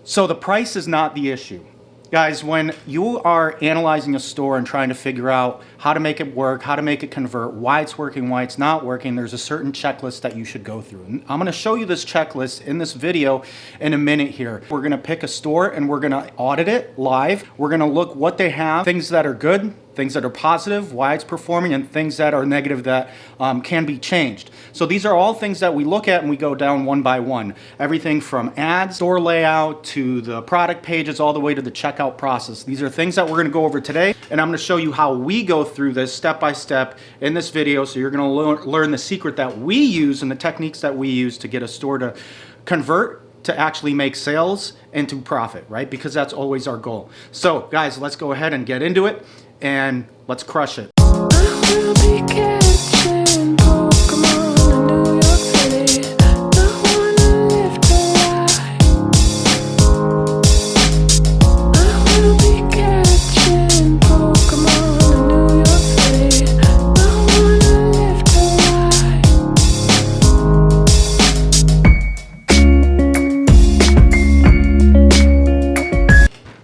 So the price is not the issue. Guys, when you are analyzing a store and trying to figure out how to make it work, how to make it convert, why it's working, why it's not working, there's a certain checklist that you should go through. And I'm gonna show you this checklist in this video in a minute here. We're gonna pick a store and we're gonna audit it live. We're gonna look what they have, things that are good, things that are positive, why it's performing, and things that are negative that can be changed. So these are all things that we look at and we go down one by one. Everything from ads, store layout, to the product pages, all the way to the checkout process. These are things that we're gonna go over today, and I'm gonna show you how we go through this step by step in this video, so you're gonna learn the secret that we use and the techniques that we use to get a store to convert, to actually make sales, and to profit, right? Because that's always our goal. So guys, let's go ahead and get into it, and let's crush it.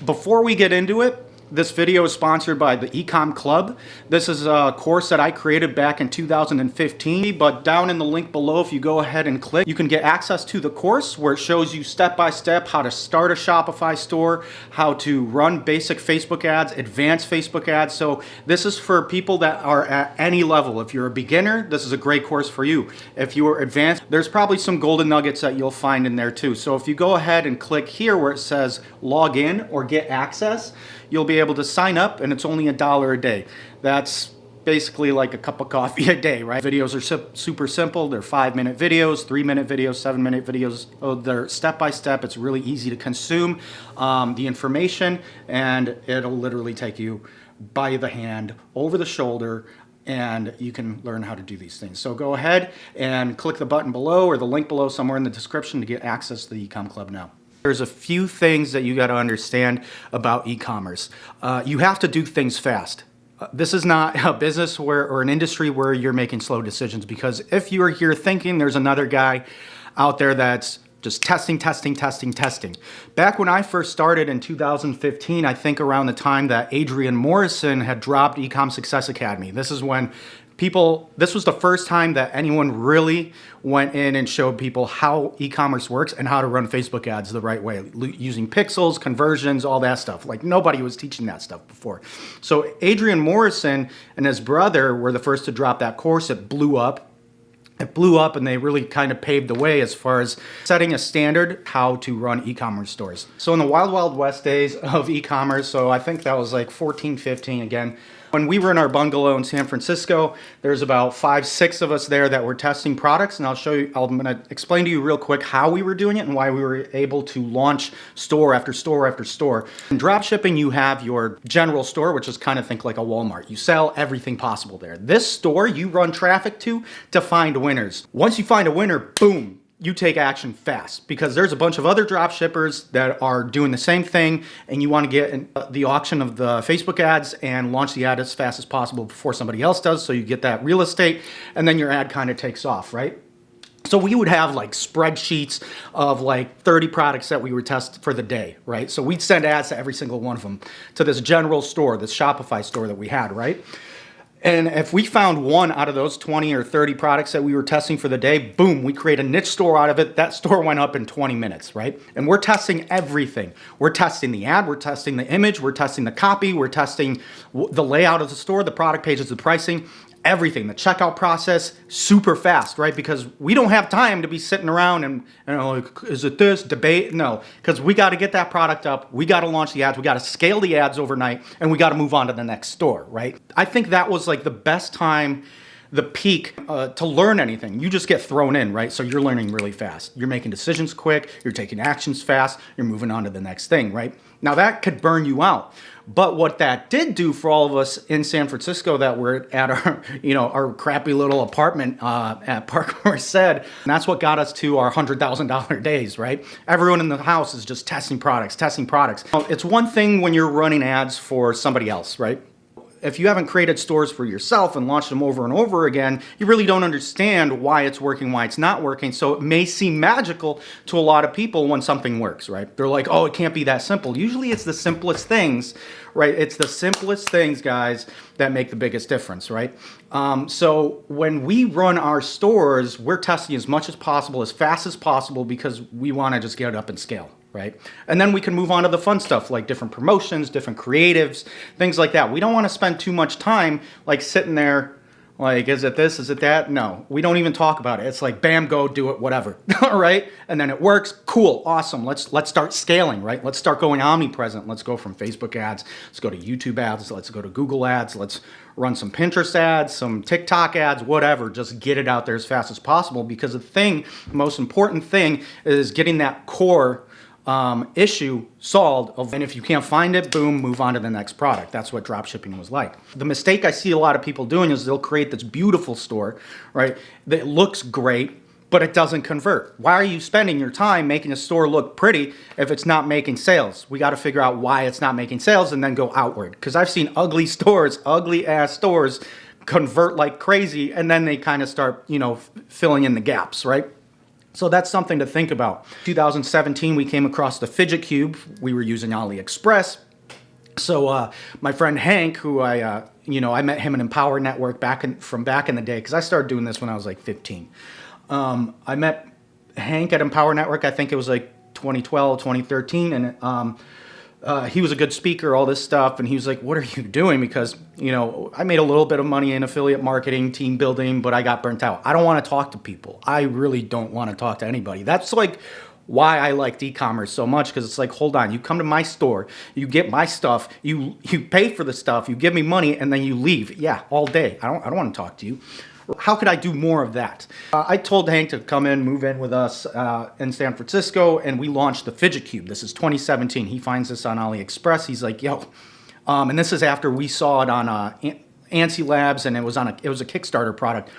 Before we get into it, this video is sponsored by the eCom Club. This is a course that I created back in 2015, but down in the link below, if you go ahead and click, you can get access to the course where it shows you step by step how to start a Shopify store, how to run basic Facebook ads, advanced Facebook ads. So this is for people that are at any level. If you're a beginner, this is a great course for you. If you are advanced, there's probably some golden nuggets that you'll find in there too. So if you go ahead and click here where it says log in or get access, you'll be able to sign up, and it's only $1 a day. That's basically like a cup of coffee a day, right? Videos are super simple. They're 5-minute videos, 3-minute videos, 7-minute videos. Oh, they're step by step. It's really easy to consume the information, and it'll literally take you by the hand, over the shoulder, and you can learn how to do these things. So go ahead and click the button below or the link below somewhere in the description to get access to the eCom Club now. There's a few things that you got to understand about e-commerce. You have to do things fast. This is not a business or an industry where you're making slow decisions, because if you are here thinking there's another guy out there that's just testing. Back when I first started in 2015, I think around the time that Adrian Morrison had dropped eCom Success Academy. This is when this was the first time that anyone really went in and showed people how e-commerce works and how to run Facebook ads the right way, using pixels, conversions, all that stuff. Like, nobody was teaching that stuff before. So Adrian Morrison and his brother were the first to drop that course. It blew up. And they really kind of paved the way as far as setting a standard how to run e-commerce stores. So in the wild west days of e-commerce, so I think that was like 14, 15 again, when we were in our bungalow in San Francisco, there's about 5-6 of us there that were testing products, and I'm gonna explain to you real quick how we were doing it and why we were able to launch store after store after store. In dropshipping, you have your general store, which is kind of think like a Walmart. You sell everything possible there. This store, you run traffic to find winners. Once you find a winner, boom, you take action fast, because there's a bunch of other drop shippers that are doing the same thing, and you want to get the auction of the Facebook ads and launch the ad as fast as possible before somebody else does, so you get that real estate, and then your ad kind of takes off, right? So we would have like spreadsheets of like 30 products that we would test for the day, right? So we'd send ads to every single one of them to this general store, this Shopify store that we had, right? And if we found one out of those 20 or 30 products that we were testing for the day, boom, we create a niche store out of it. That store went up in 20 minutes, right? And we're testing everything. We're testing the ad, we're testing the image, we're testing the copy, we're testing the layout of the store, the product pages, the pricing, everything, the checkout process, super fast, right? Because we don't have time to be sitting around and like, is it this, debate? No, because we got to get that product up, we got to launch the ads, we got to scale the ads overnight, and we got to move on to the next store, right? I think that was like the best time, the peak to learn anything. You just get thrown in, right? So you're learning really fast. You're making decisions quick, you're taking actions fast, you're moving on to the next thing, right? Now that could burn you out. But what that did do for all of us in San Francisco that were at our, our crappy little apartment at Park Merced, and that's what got us to our $100,000 days, right? Everyone in the house is just testing products. It's one thing when you're running ads for somebody else, right? if you haven't created stores for yourself and launched them over and over again, you really don't understand why it's working, why it's not working. So it may seem magical to a lot of people when something works, right? They're like, oh, it can't be that simple. Usually it's the simplest things, right? It's the simplest things, guys, that make the biggest difference, right? So when we run our stores, we're testing as much as possible, as fast as possible, because we want to just get it up and scale. Right? And then we can move on to the fun stuff like different promotions, different creatives, things like that. We don't want to spend too much time like sitting there like, is it this, is it that? No, we don't even talk about it. It's like, bam, go do it, whatever. All right? And then it works. Cool. Awesome. Let's start scaling, right? Let's start going omnipresent. Let's go from Facebook ads. Let's go to YouTube ads. Let's go to Google ads. Let's run some Pinterest ads, some TikTok ads, whatever. Just get it out there as fast as possible, because the most important thing is getting that core issue solved, and if you can't find it, boom, move on to the next product. That's what dropshipping was like. The mistake I see a lot of people doing is they'll create this beautiful store, right, that looks great, but it doesn't convert. Why are you spending your time making a store look pretty if it's not making sales? We got to figure out why it's not making sales and then go outward, because I've seen ugly stores, ugly ass stores, convert like crazy, and then they kind of start, filling in the gaps, right? So that's something to think about. 2017, we came across the fidget cube. We were using AliExpress. So my friend Hank, who I met him in Empower Network from back in the day, because I started doing this when I was like 15. I met Hank at Empower Network, I think it was like 2012, 2013, and he was a good speaker, all this stuff, and he was like, what are you doing? Because, I made a little bit of money in affiliate marketing, team building, but I got burnt out. I don't want to talk to people. I really don't want to talk to anybody. That's like why I liked e-commerce so much, because it's like, hold on, you come to my store, you get my stuff, you pay for the stuff, you give me money, and then you leave. Yeah, all day. I don't want to talk to you. How could I do more of that? I told Hank to come move in with us in San Francisco, and we launched the Fidget Cube. This is 2017. He finds this on AliExpress. He's like, yo. And this is after we saw it on Ansi Labs, and it was a Kickstarter product.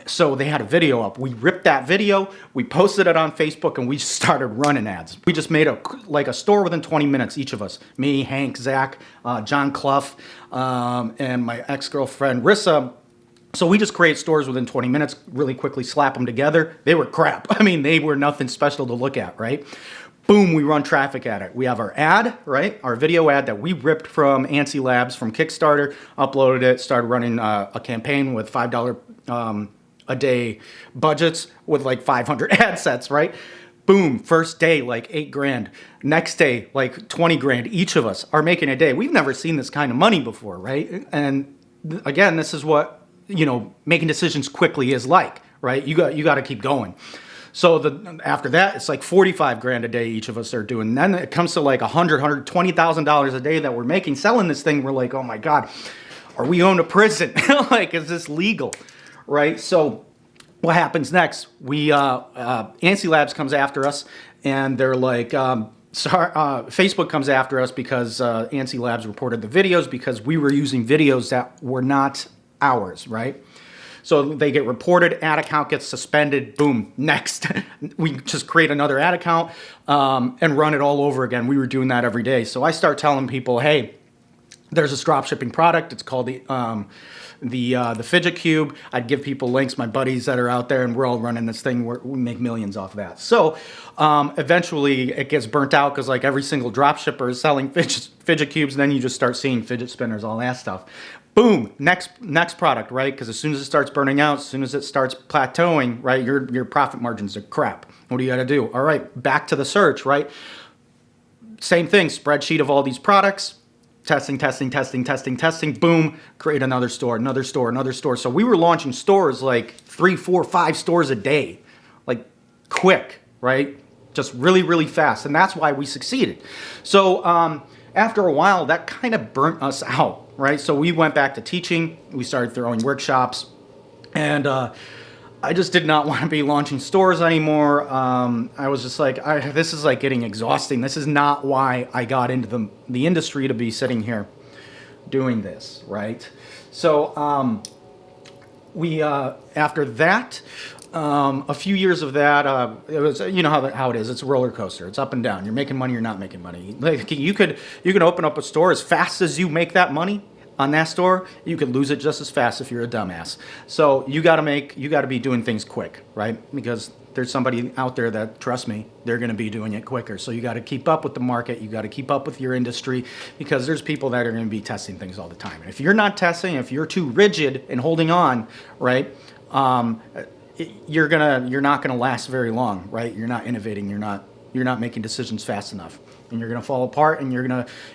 So they had a video up. We ripped that video, we posted it on Facebook, and we started running ads. We just made a store within 20 minutes, each of us. Me, Hank, Zach, John Clough, and my ex-girlfriend, Rissa. So we just create stores within 20 minutes, really quickly slap them together. They were crap. I mean, they were nothing special to look at, right? Boom, we run traffic at it. We have our ad, right? Our video ad that we ripped from Ansi Labs, from Kickstarter, uploaded it, started running a campaign with $5 a day budgets with like 500 ad sets, right? Boom, first day, like $8,000. Next day, like 20 grand. Each of us are making a day. We've never seen this kind of money before, right? And again, this is what making decisions quickly is like, right? You got to keep going. So after that, it's like 45 grand a day each of us are doing. And then it comes to like $120,000 a day that we're making selling this thing. We're like, oh my God, are we going to prison? Like, is this legal, right? So what happens next? Ansi Labs comes after us, and they're like, Facebook comes after us because Ansi Labs reported the videos because we were using videos that were not ours, right? So they get reported, ad account gets suspended, boom, next. We just create another ad account and run it all over again. We were doing that every day. So I start telling people, hey, there's this drop shipping product. It's called the Fidget Cube. I'd give people links, my buddies that are out there, and we're all running this thing. We make millions off of that. So eventually it gets burnt out because like every single drop shipper is selling fidget cubes, and then you just start seeing fidget spinners, all that stuff. Boom, next product, right? Because as soon as it starts burning out, as soon as it starts plateauing, right, your profit margins are crap. What do you got to do? All right, back to the search, right? Same thing, spreadsheet of all these products, testing, boom, create another store. So we were launching stores like 3, 4, 5 stores a day, like quick, right? Just really, really fast. And that's why we succeeded. So after a while, that kind of burnt us out. Right, so we went back to teaching. We started throwing workshops, and I just did not want to be launching stores anymore. I was just like, this is like getting exhausting. This is not why I got into the industry, to be sitting here doing this, right? So we after that. A few years of that, it was, you know how it is. It's a roller coaster. It's up and down. You're making money. You're not making money. Like you could open up a store as fast as you make that money. on that store, you could lose it just as fast if you're a dumbass. So you got to be doing things quick, right? Because there's somebody out there that, trust me, they're going to be doing it quicker. So you got to keep up with the market. You got to keep up with your industry, because there's people that are going to be testing things all the time. And if you're not testing, if you're too rigid and holding on, right, you're not gonna last very long, right? You're not innovating. You're not making decisions fast enough, and you're gonna fall apart. And you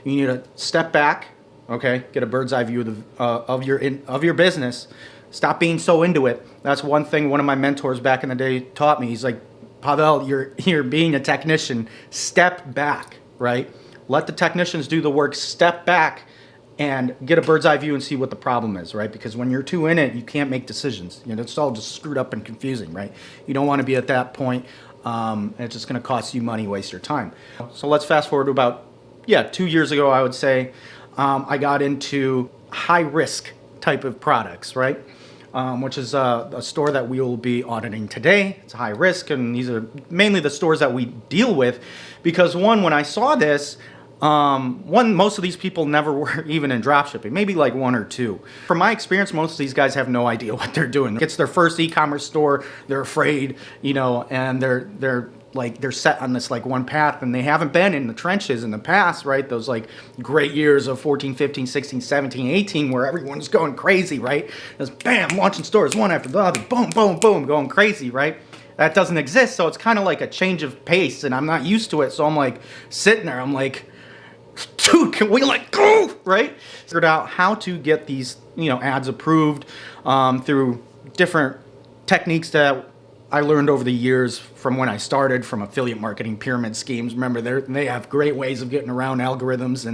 need to step back, okay? Get a bird's eye view of your business. Stop being so into it. That's one thing one of my mentors back in the day taught me. He's like, Pavel, you're being a technician. Step back, right? Let the technicians do the work. Step back and get a bird's eye view and see what the problem is, right? Because when you're too in it, you can't make decisions. It's all just screwed up and confusing, right? You don't want to be at that point. It's just going to cost you money, waste your time. So let's fast forward to about 2 years ago, I would say. I got into high risk type of products, right? Which is a store that we will be auditing today. It's high risk, and these are mainly the stores that we deal with, because when I saw this, most of these people never were even in dropshipping, maybe like one or two. From my experience, most of these guys have no idea what they're doing. It's their first e-commerce store, they're afraid, and they're set on this like one path, and they haven't been in the trenches in the past, right? Those like great years of 14, 15, 16, 17, 18, where everyone's going crazy, right? Just bam, launching stores one after the other, boom, boom, boom, going crazy, right? That doesn't exist, so it's kind of like a change of pace, and I'm not used to it, so I'm like sitting there, I'm like, dude, can we like go, right? Figured out how to get these, ads approved through different techniques that I learned over the years from when I started, from affiliate marketing pyramid schemes. Remember, they have great ways of getting around algorithms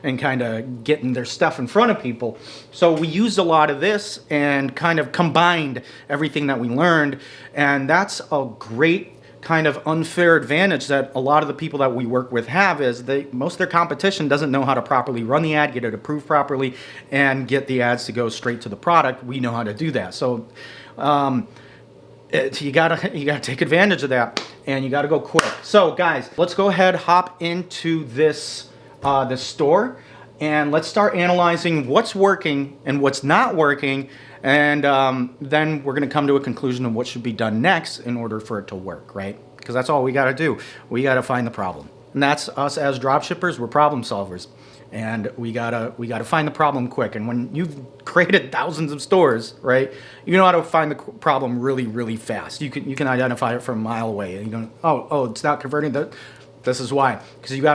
and kind of getting their stuff in front of people. So we used a lot of this and kind of combined everything that we learned, and that's a great kind of unfair advantage that a lot of the people that we work with have, is most of their competition doesn't know how to properly run the ad, get it approved properly, and get the ads to go straight to the product. We know how to do that. So you gotta take advantage of that, and you gotta go quick. So guys, let's go ahead, hop into this store, and let's start analyzing what's working and what's not working. And then we're going to come to a conclusion of what should be done next in order for it to work, right? Because that's all we got to do. We got to find the problem. And that's us as dropshippers. We're problem solvers. And we gotta find the problem quick. And when you've created thousands of stores, right, you know how to find the problem really, really fast. You can identify it from a mile away. And you go, oh, it's not converting. This is why. Because you got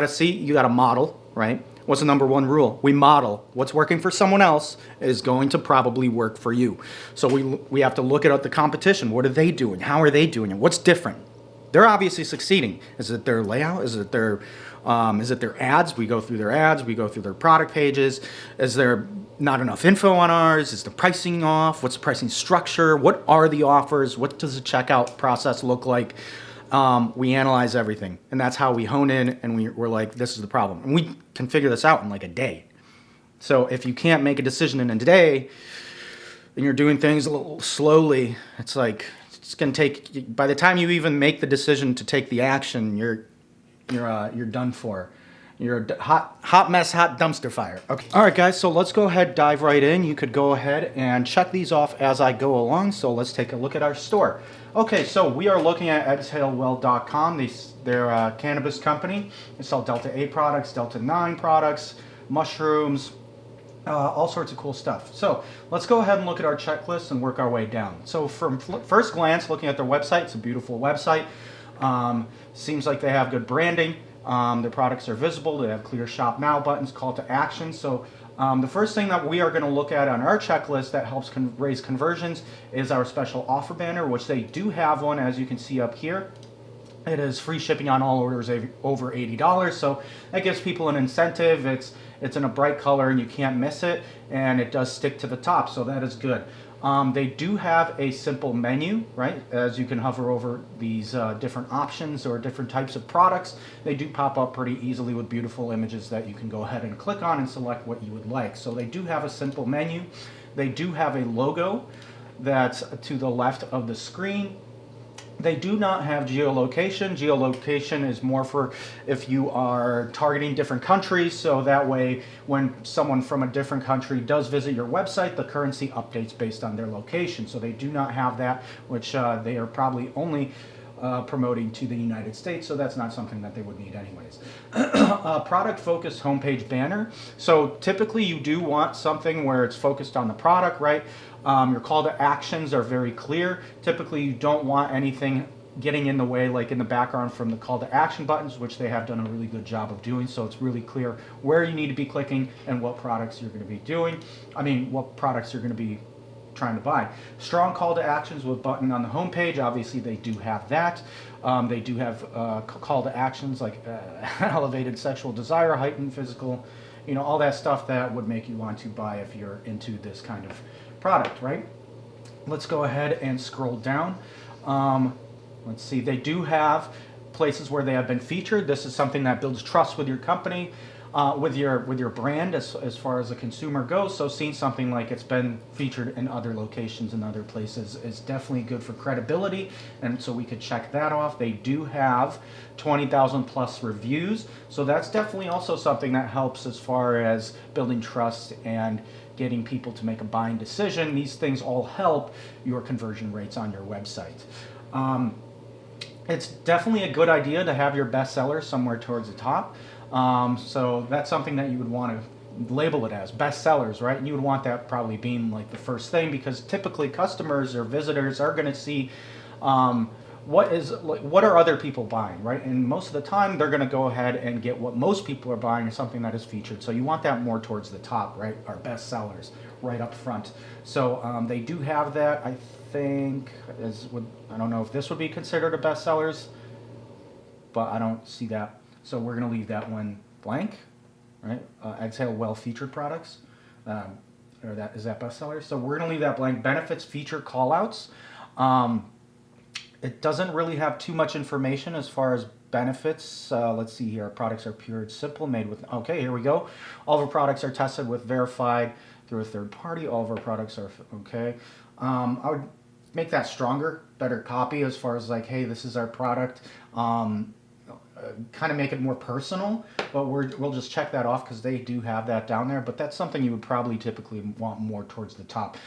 to model, right? What's the number one rule? We model. What's working for someone else is going to probably work for you. So we have to look at the competition. What are they doing? How are they doing it? What's different? They're obviously succeeding. Is it their layout? Is it their ads? We go through their ads. We go through their product pages. Is there not enough info on ours? Is the pricing off? What's the pricing structure? What are the offers? What does the checkout process look like? We analyze everything, and that's how we hone in, and we're like, this is the problem. And we can figure this out in like a day. So if you can't make a decision in a day, and you're doing things a little slowly, it's like, it's going to take, by the time you even make the decision to take the action, you're done for. You're a hot mess, hot dumpster fire. Okay. All right, guys, so let's go ahead, dive right in. You could go ahead and check these off as I go along. So let's take a look at our store. Okay, so we are looking at exhalewell.com. They're a cannabis company. They sell Delta 8 products, Delta 9 products, mushrooms, all sorts of cool stuff. So let's go ahead and look at our checklist and work our way down. So from first glance, looking at their website, it's a beautiful website. Seems like they have good branding. Their products are visible. They have clear shop now buttons, call to action. So the first thing that we are going to look at on our checklist that helps raise conversions is our special offer banner, which they do have one, as you can see up here. It is free shipping on all orders over $80. So that gives people an incentive. It's in a bright color and you can't miss it, and it does stick to the top, so that is good. They do have a simple menu, right? As you can hover over these different options or different types of products, they do pop up pretty easily with beautiful images that you can go ahead and click on and select what you would like. So they do have a simple menu. They do have a logo that's to the left of the screen. They do not have geolocation. Geolocation is more for if you are targeting different countries, so that way when someone from a different country does visit your website, the currency updates based on their location. So they do not have that, which they are probably only promoting to the United States, so that's not something that they would need anyways. Product focused homepage banner. So typically you do want something where it's focused on the product, right? Your call to actions are very clear. Typically you don't want anything getting in the way, like in the background from the call to action buttons, which they have done a really good job of doing. So it's really clear where you need to be clicking and what products you're going to be doing. What products you're going to be trying to buy. Strong call to actions with button on the homepage. Obviously they do have that. They do have call to actions like elevated sexual desire, heightened physical, all that stuff that would make you want to buy if you're into this kind of product, right? Let's go ahead and scroll down. Let's see, they do have places where they have been featured. This is something that builds trust with your company, with your brand as far as the consumer goes. So seeing something like it's been featured in other locations and other places is definitely good for credibility, and so we could check that off. They do have 20,000 plus reviews, so that's definitely also something that helps as far as building trust and getting people to make a buying decision. These things all help your conversion rates on your website. It's definitely a good idea to have your bestseller somewhere towards the top. So that's something that you would want to label it as bestsellers, right? And you would want that probably being like the first thing, because typically customers or visitors are going to see what are other people buying, right? And most of the time they're going to go ahead and get what most people are buying, or something that is featured. So you want that more towards the top, right? Our best sellers right up front. So they do have that. I think I don't know if this would be considered a bestsellers, but I don't see that. So we're going to leave that one blank, right? Exhale well featured products, is that bestseller? So we're going to leave that blank. Benefits, feature, callouts. It doesn't really have too much information as far as benefits. Let's see here. Our products are pure and simple, made with, okay, here we go. All of our products are tested with verified through a third party. All of our products are, okay. I would make that stronger, better copy as far as like, hey, this is our product. Kind of make it more personal, but we'll just check that off because they do have that down there. But that's something you would probably typically want more towards the top,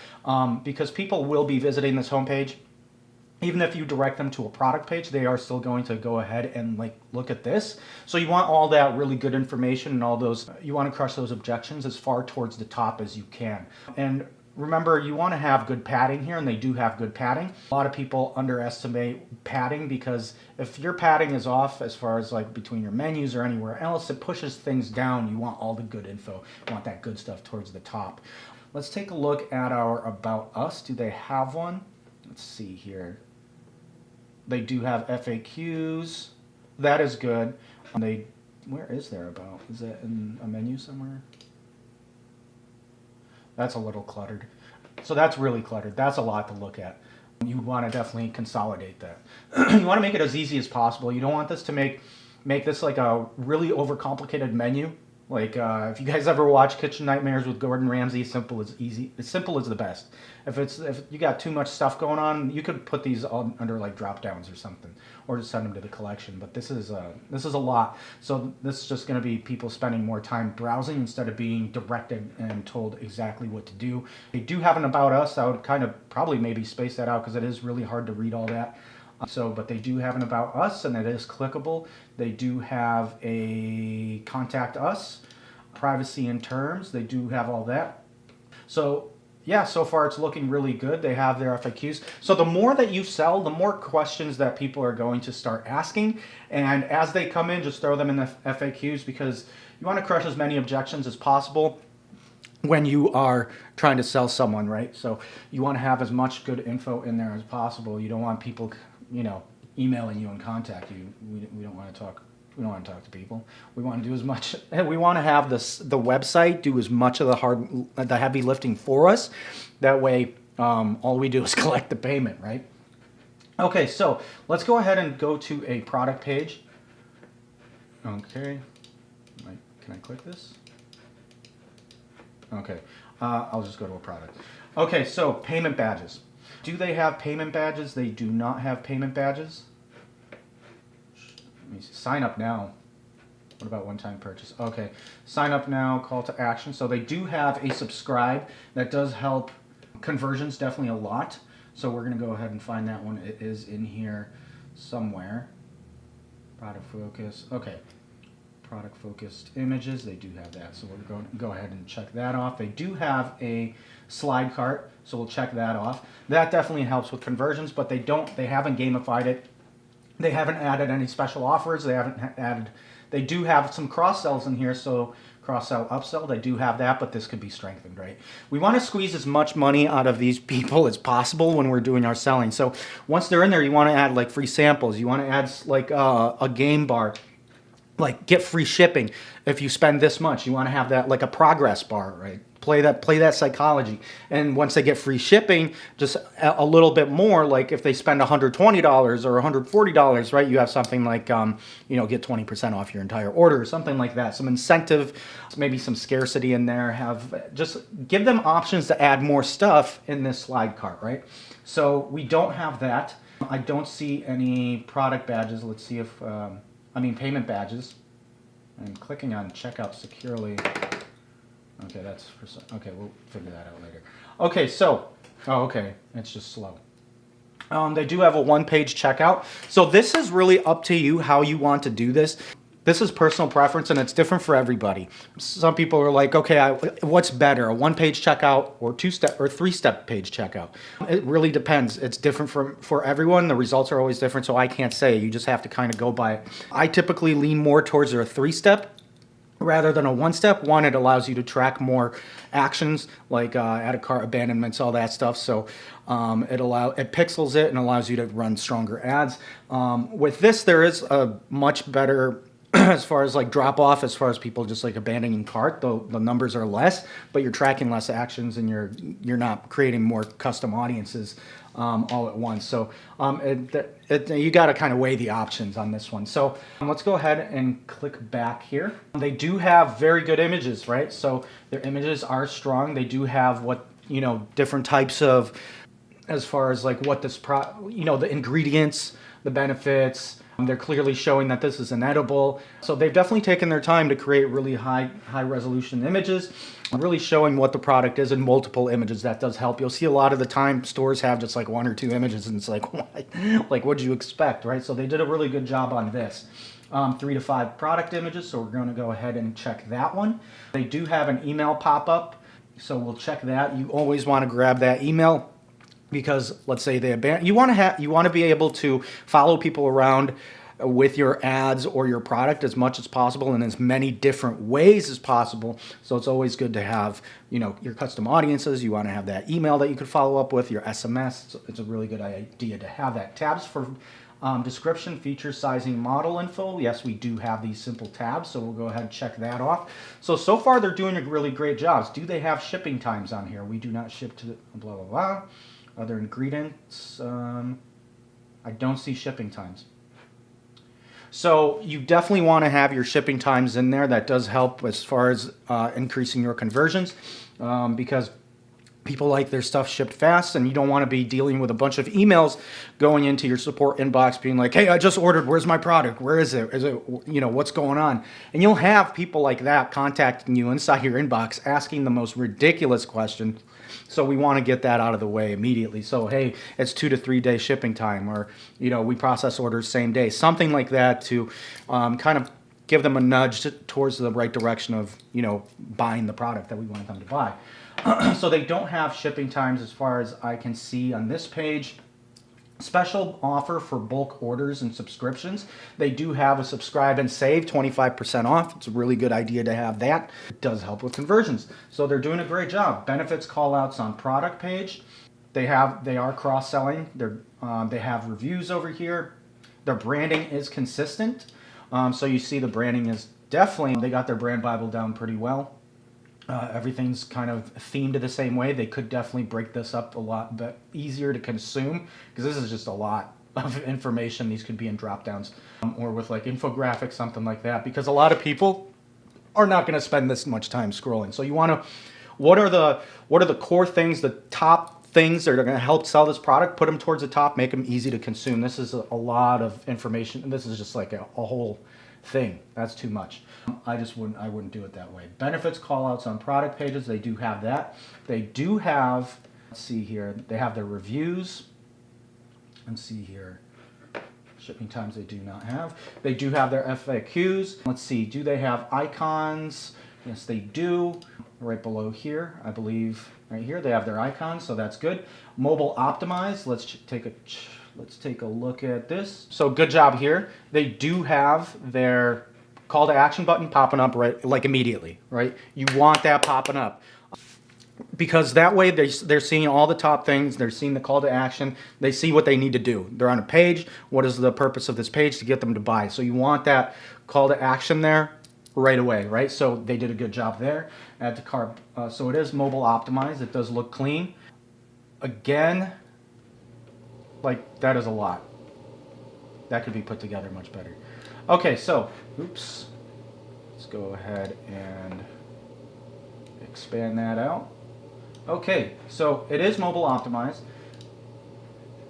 because people will be visiting this homepage. Even if you direct them to a product page, they are still going to go ahead and like look at this. So you want all that really good information and all those, you want to crush those objections as far towards the top as you can. And remember, you want to have good padding here, and they do have good padding. A lot of people underestimate padding, because if your padding is off as far as like between your menus or anywhere else, it pushes things down. You want all the good info. You want that good stuff towards the top. Let's take a look at our About Us. Do they have one? Let's see here. They do have FAQs. That is good. Where is their About? Is that in a menu somewhere? That's a little cluttered. So that's really cluttered. That's a lot to look at. You would want to definitely consolidate that. You want to make it as easy as possible. You don't want this to make this like a really overcomplicated menu. Like if you guys ever watch Kitchen Nightmares with Gordon Ramsay, simple is easy. As simple is the best. If you got too much stuff going on, you could put these all under like drop downs or something, or just send them to the collection. But this is a lot. So this is just going to be people spending more time browsing instead of being directed and told exactly what to do. They do have an About Us. I would kind of probably maybe space that out because it is really hard to read all that. But they do have an About Us, and it is clickable. They do have a Contact Us, privacy and terms. They do have all that. So yeah, so far it's looking really good. They have their FAQs. So the more that you sell, the more questions that people are going to start asking. And as they come in, just throw them in the FAQs, because you want to crush as many objections as possible when you are trying to sell someone, right? So you want to have as much good info in there as possible. You don't want people, emailing you and contact you. We don't want to talk. We don't want to talk to people. We want to do as much. We want to have the website do as much of the heavy lifting for us. That way, all we do is collect the payment, right? Okay, so let's go ahead and go to a product page. Okay, can I click this? Okay, I'll just go to a product. Okay, so payment badges. Do they have payment badges? They do not have payment badges. Let me see. Sign up now. What about one-time purchase? Okay, sign up now, call to action. So they do have a subscribe. That does help conversions definitely a lot. So we're going to go ahead and find that one. It is in here somewhere. Product focus. Okay. Product focused images. They do have that. So we're going to go ahead and check that off. They do have a slide cart. So we'll check that off. That definitely helps with conversions, but they haven't gamified it. They haven't added any special offers. They do have some cross-sells in here. So cross-sell, upsell, they do have that, but this could be strengthened, right? We want to squeeze as much money out of these people as possible when we're doing our selling. So once they're in there, you want to add like free samples. You want to add like a game bar, like get free shipping if you spend this much. You want to have that like a progress bar, right? Play that psychology. And once they get free shipping, just a little bit more, like if they spend $120 or $140, right? You have something like, get 20% off your entire order or something like that. Some incentive, maybe some scarcity in there. Just give them options to add more stuff in this slide cart, right? So we don't have that. I don't see any product badges. Let's see if, payment badges. I'm clicking on checkout securely. Okay, okay, we'll figure that out later. Okay, so, okay, it's just slow. They do have a one-page checkout. So this is really up to you how you want to do this. This is personal preference, and it's different for everybody. Some people are like, okay, what's better, a one-page checkout or two-step or three-step page checkout? It really depends. It's different for everyone. The results are always different, so I can't say. You just have to kind of go by it. I typically lean more towards a three-step rather than a one-step. One, it allows you to track more actions like add a cart, abandonments, all that stuff. So it pixels it and allows you to run stronger ads. With this, there is a much better as far as like drop off, as far as people just like abandoning cart, though the numbers are less, but you're tracking less actions and you're not creating more custom audiences all at once. So you got to kind of weigh the options on this one. So let's go ahead and click back here. They do have very good images, right? So their images are strong. They do have different types of, as far as like what this the ingredients, the benefits. They're clearly showing that this is an edible. So they've definitely taken their time to create really high resolution images, really showing what the product is in multiple images. That does help. You'll see a lot of the time stores have just like one or two images, and it's like, what? Like, what'd you expect, right? So they did a really good job on this. 3 to 5 product images, so we're going to go ahead and check that one. They do have an email pop-up, so we'll check that. You always want to grab that email, because let's say they abandon. You want to be able to follow people around with your ads or your product as much as possible in as many different ways as possible. So it's always good to have, your custom audiences. You want to have that email that you could follow up with, your SMS. It's a really good idea to have that. Tabs for description, feature, sizing, model info. Yes, we do have these simple tabs, so we'll go ahead and check that off. So far they're doing a really great job. Do they have shipping times on here? We do not ship to blah, blah, blah. Other ingredients, I don't see shipping times. So you definitely want to have your shipping times in there. That does help as far as increasing your conversions, because people like their stuff shipped fast, and you don't want to be dealing with a bunch of emails going into your support inbox being like, hey, I just ordered, where's my product? Where is it? Is it, what's going on? And you'll have people like that contacting you inside your inbox asking the most ridiculous questions. So we want to get that out of the way immediately. So, hey, it's 2 to 3 day shipping time, or, we process orders same day, something like that to kind of give them a nudge towards the right direction of, buying the product that we want them to buy. So they don't have shipping times as far as I can see on this page. Special offer for bulk orders and subscriptions. They do have a subscribe and save 25% off. It's a really good idea to have that. It does help with conversions. So they're doing a great job. Benefits call outs on product page. They are cross-selling. They have reviews over here. Their branding is consistent. So you see the branding is definitely, they got their brand Bible down pretty well. Everything's kind of themed the same way. They could definitely break this up a lot but easier to consume, because this is just a lot of information. These could be in drop downs or with like infographics, something like that, because a lot of people are not going to spend this much time scrolling. So you want to, what are the core things, the top things that are going to help sell this product, put them towards the top, make them easy to consume. This is a lot of information, and this is just like a whole thing. That's too much. I wouldn't do it that way. Benefits callouts on product pages, they do have that. They do have, let's see here, they have their reviews. Let's see here. Shipping times they do not have. They do have their FAQs. Let's see, do they have icons? Yes, they do. Right below here, I believe, right here, they have their icons, so that's good. Mobile optimized. Let's take a look at this. So good job here. They do have their call to action button popping up right, like immediately, right? You want that popping up, because that way they're seeing all the top things, they're seeing the call to action, they see what they need to do. They're on a page, what is the purpose of this page? To get them to buy. So you want that call to action there right away, right? So they did a good job there. Add to cart. So it is mobile optimized. It does look clean. Again, like that is a lot. That could be put together much better. Okay, so, oops. Let's go ahead and expand that out. Okay, so it is mobile optimized.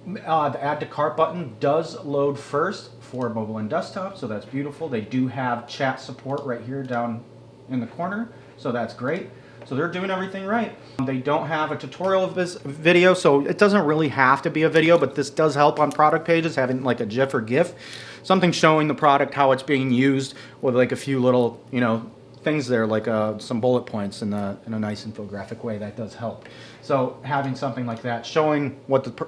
The add to cart button does load first for mobile and desktop, so that's beautiful. They do have chat support right here down in the corner, so that's great. So they're doing everything right. They don't have a tutorial of this video, so it doesn't really have to be a video, but this does help on product pages, having like a GIF or GIF, something showing the product, how it's being used, with like a few little, you know, things there, like some bullet points in a nice infographic way. That does help. So having something like that, showing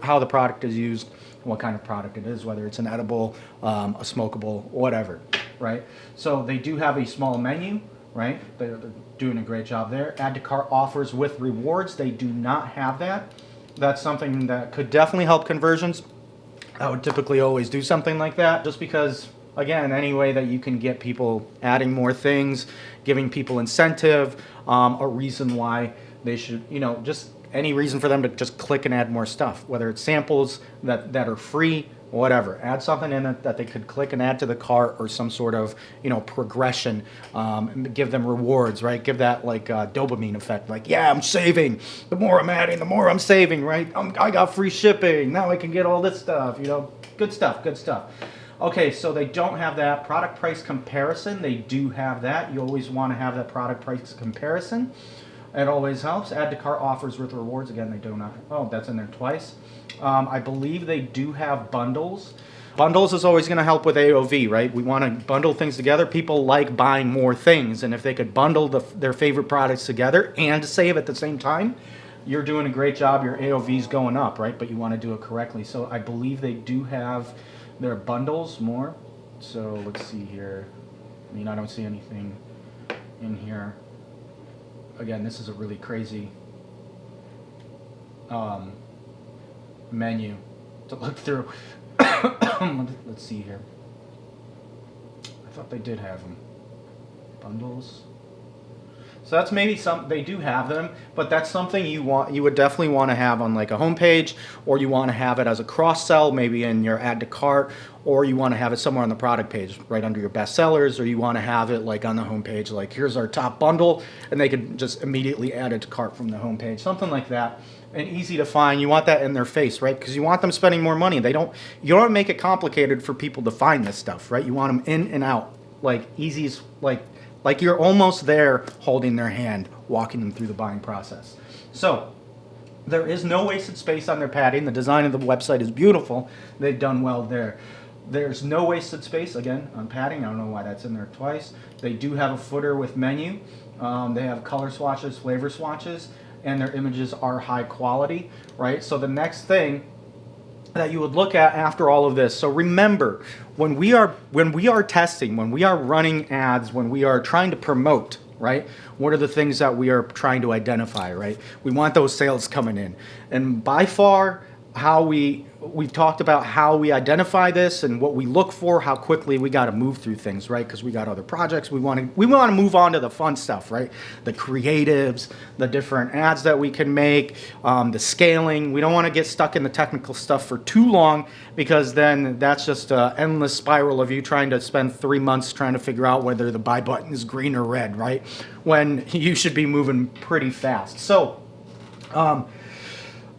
how the product is used, what kind of product it is, whether it's an edible, a smokable, whatever, right? So they do have a small menu, right? They're doing a great job there. Add to cart offers with rewards. They do not have that. That's something that could definitely help conversions. I would typically always do something like that, just because, again, any way that you can get people adding more things, giving people incentive, a reason why they should, you know, just any reason for them to just click and add more stuff, whether it's samples that are free, whatever. Add something in it that they could click and add to the cart, or some sort of, you know, progression, and give them rewards, right? Give that like dopamine effect, like, yeah, I'm saving. The more I'm adding, the more I'm saving, right? I got free shipping. Now I can get all this stuff, you know, good stuff, good stuff. Okay, so they don't have that. Product price comparison, they do have that. You always want to have that product price comparison. It always helps. Add to cart offers with rewards. Again, they do not. Oh, that's in there twice. I believe they do have bundles. Bundles is always going to help with AOV, right? We want to bundle things together. People like buying more things, and if they could bundle their favorite products together and save at the same time, you're doing a great job. Your AOV's going up, right? But you want to do it correctly. So I believe they do have their bundles more. So let's see here. I mean, I don't see anything in here. Again, this is a really crazy menu to look through. Let's see here. I thought they did have them. Bundles. So that's maybe they do have them, but that's something you would definitely want to have on like a homepage, or you want to have it as a cross sell, maybe in your add to cart, or you want to have it somewhere on the product page, right under your best sellers, or you want to have it like on the homepage, like here's our top bundle, and they could just immediately add it to cart from the homepage, something like that. And easy to find. You want that in their face, right? Because you want them spending more money. You don't want to make it complicated for people to find this stuff, right? You want them in and out, like easy, like you're almost there holding their hand, walking them through the buying process. So there is no wasted space on their padding. The design of the website is beautiful. They've done well there. There's no wasted space, again, on padding. I don't know why that's in there twice. They do have a footer with menu. They have color swatches, flavor swatches, and their images are high quality, right? So the next thing that you would look at after all of this. So remember, when we are testing, when we are running ads, when we are trying to promote, right? What are the things that we are trying to identify, right? We want those sales coming in. And by far, how we've talked about how we identify this and what we look for, how quickly we got to move through things, right? Because we got other projects. We want to move on to the fun stuff, right? The creatives, the different ads that we can make, the scaling. We don't want to get stuck in the technical stuff for too long, because then that's just an endless spiral of you trying to spend 3 months trying to figure out whether the buy button is green or red, right? When you should be moving pretty fast. So,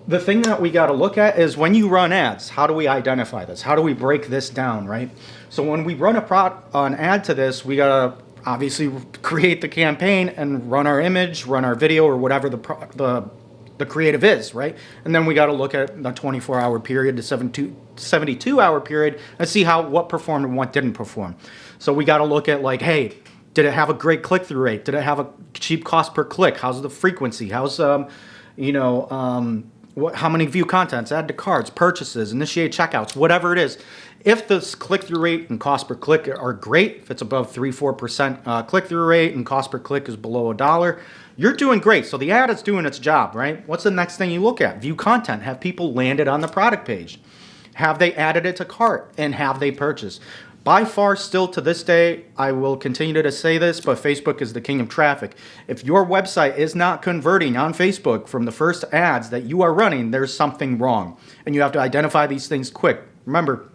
The thing that we got to look at is when you run ads, how do we identify this? How do we break this down, right? So when we run an ad to this, we got to obviously create the campaign and run our image, run our video, or whatever the creative is, right? And then we got to look at the 24-hour period to 72-hour period and see what performed and what didn't perform. So we got to look at like, hey, did it have a great click-through rate? Did it have a cheap cost per click? How's the frequency? How's how many view contents, add to carts, purchases, initiate checkouts, whatever it is. If this click-through rate and cost per click are great, if it's above 3-4% click-through rate and cost per click is below $1, you're doing great. So the ad is doing its job, right? What's the next thing you look at? View content. Have people landed on the product page? Have they added it to cart? And have they purchased? By far, still to this day, I will continue to say this, but Facebook is the king of traffic. If your website is not converting on Facebook from the first ads that you are running, there's something wrong. And you have to identify these things quick. Remember,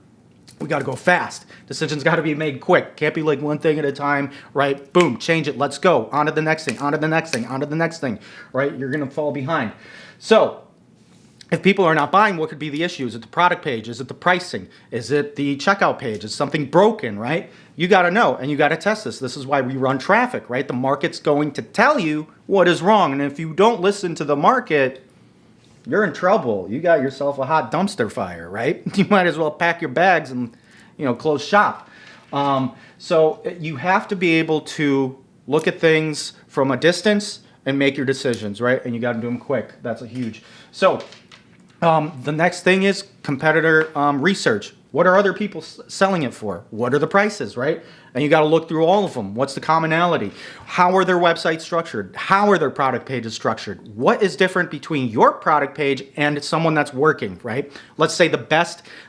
we got to go fast. Decisions got to be made quick. Can't be like one thing at a time, right? Boom, change it. Let's go. On to the next thing, on to the next thing, on to the next thing, right? You're going to fall behind. So, if people are not buying, what could be the issue? Is it the product page? Is it the pricing? Is it the checkout page? Is something broken, right? You got to know, and you got to test this. This is why we run traffic, right? The market's going to tell you what is wrong. And if you don't listen to the market, you're in trouble. You got yourself a hot dumpster fire, right? You might as well pack your bags and, close shop. So you have to be able to look at things from a distance and make your decisions, right? And you got to do them quick. That's a huge. So the next thing is competitor research. What are other people selling it for? What are the prices, right? And you got to look through all of them. What's the commonality? How are their websites structured? How are their product pages structured? What is different between your product page and someone that's working, right? Let's say the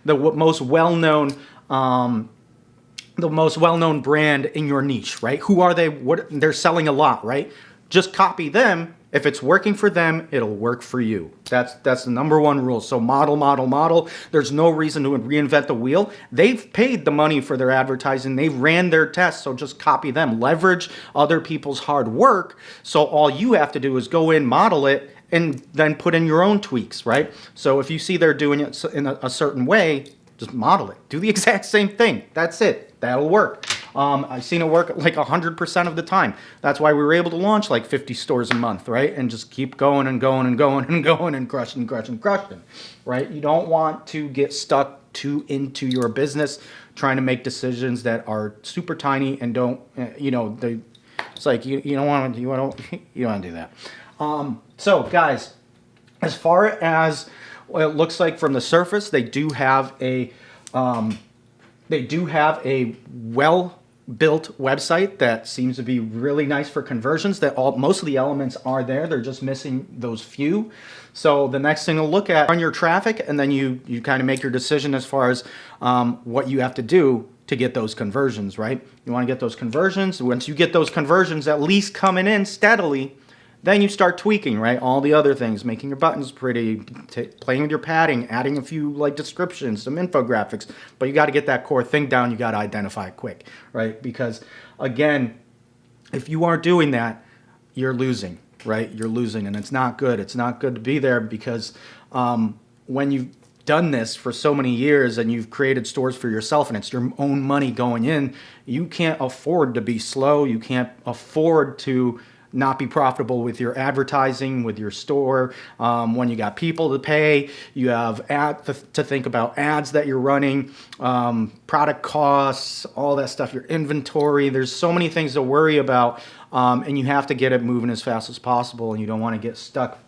most well-known brand in your niche, right? Who are they? What they're selling a lot, right? Just copy them. If it's working for them, it'll work for you. That's the number one rule. So model. There's no reason to reinvent the wheel. They've paid the money for their advertising. They've ran their tests, so just copy them. Leverage other people's hard work. So all you have to do is go in, model it, and then put in your own tweaks, right? So if you see they're doing it in a certain way, just model it. Do the exact same thing. That's it. That'll work. I've seen it work like 100% of the time. That's why we were able to launch like 50 stores a month, right? And just keep going and going and going and going and crushing, right? You don't want to get stuck into your business trying to make decisions that are super tiny and don't, it's like you don't want to do that. So guys, as far as what it looks like from the surface, they do have a well-built website that seems to be really nice for conversions. Most of the elements are there. They're just missing those few. So the next thing to look at on your traffic, and then you kind of make your decision as far as what you have to do to get those conversions, right? You want to get those conversions. Once you get those conversions at least coming in steadily, then you start tweaking, right? All the other things, making your buttons pretty, playing with your padding, adding a few like descriptions, some infographics. But you got to get that core thing down. You got to identify it quick, right? Because again, if you aren't doing that, you're losing, right? You're losing, and it's not good. It's not good to be there because when you've done this for so many years and you've created stores for yourself and it's your own money going in, you can't afford to be slow. You can't afford to not be profitable with your advertising, with your store. When you got people to pay, you have to think about ads that you're running, product costs, all that stuff, your inventory. There's so many things to worry about, and you have to get it moving as fast as possible, and you don't want to get stuck,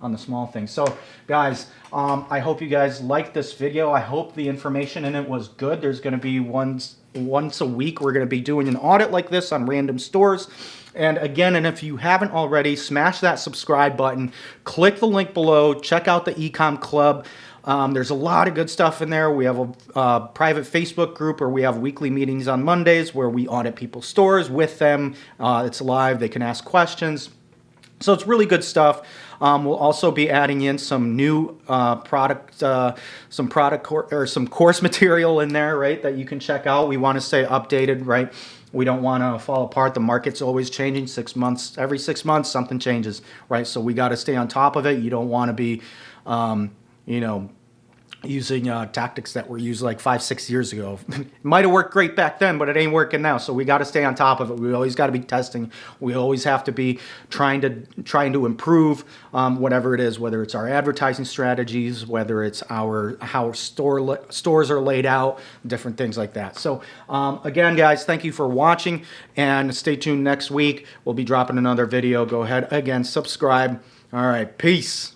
on the small things. So guys, I hope you guys liked this video. I hope the information in it was good. There's going to be once a week we're going to be doing an audit like this on random stores. And again, and if you haven't already, smash that subscribe button, click the link below, check out the eCom Club. There's a lot of good stuff in there. We have a private Facebook group where we have weekly meetings on Mondays where we audit people's stores with them. It's live. They can ask questions. So it's really good stuff. We'll also be adding in some new some course material in there, right, that you can check out. We want to stay updated, right? We don't want to fall apart. The market's always changing. Every 6 months, something changes, right? So we got to stay on top of it. You don't want to be you know, using tactics that were used like 5-6 years ago. It might have worked great back then, but it ain't working now. So we got to stay on top of it. We always got to be testing. We always have to be trying to improve whatever it is, whether it's our advertising strategies, whether it's how stores are laid out, different things like that. So again, guys, thank you for watching, and stay tuned next week. We'll be dropping another video. Go ahead again, subscribe. All right, peace.